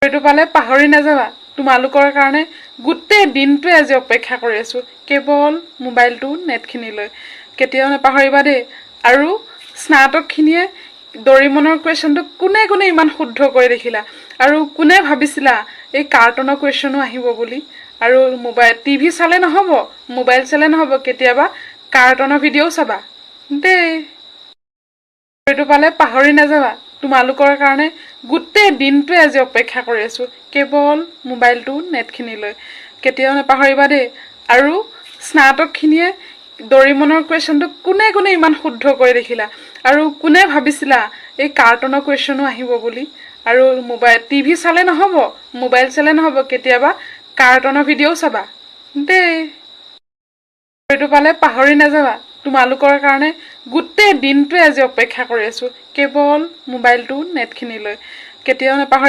এইটো পালে পাহৰি নাযাবা তোমালোকৰ কাৰণে গোটেই দিনটোৱে আজি অপেক্ষা কৰি আছো কেৱল মোবাইলটো নেটখিনিলৈ কেতিয়াও নাপাহৰিবা দেই আৰু স্নাতকখিনিয়ে ডৰিমনৰ কুৱেশ্যনটো কোনে কোনে ইমান শুদ্ধ কৰি দেখিলা আৰু কোনে ভাবিছিলা এই কাৰ্টুনৰ কুৱেশ্যনো আহিব বুলি আৰু মোবাইল টিভি চালে নহ'ব মোবাইল চালে নহ'ব কেতিয়াবা কাৰ্টুনৰ ভিডিঅ'ও চাবা দেই এইটো পালে পাহৰি নাযাবা তোমালোকৰ কাৰণে গোটেই দিনটোৱে আজি অপেক্ষা কৰি আছো কেৱল মোবাইলটো নেটখিনিলৈ কেতিয়াও নাপাহৰিবা দেই আৰু স্নাতকখিনিয়ে ডৰিমনৰ কুৱেশ্যনটো কোনে কোনে ইমান শুদ্ধ কৰি দেখিলা আৰু কোনে ভাবিছিলা এই কাৰ্টুনৰ কুৱেশ্যনো আহিব বুলি আৰু মোবাইল টিভি চালে নহ'ব মোবাইল চালে নহ'ব কেতিয়াবা কাৰ্টুনৰ ভিডিঅ'ও চাবা দেই এইটো পালে পাহৰি নাযাবা তোমালোকৰ কাৰণে গোটেই দিনটোৱে আজি অপেক্ষা কৰি আছো কেৱল মোবাইলটো নেটখিনিলৈ কেতিয়াও নাপাহৰি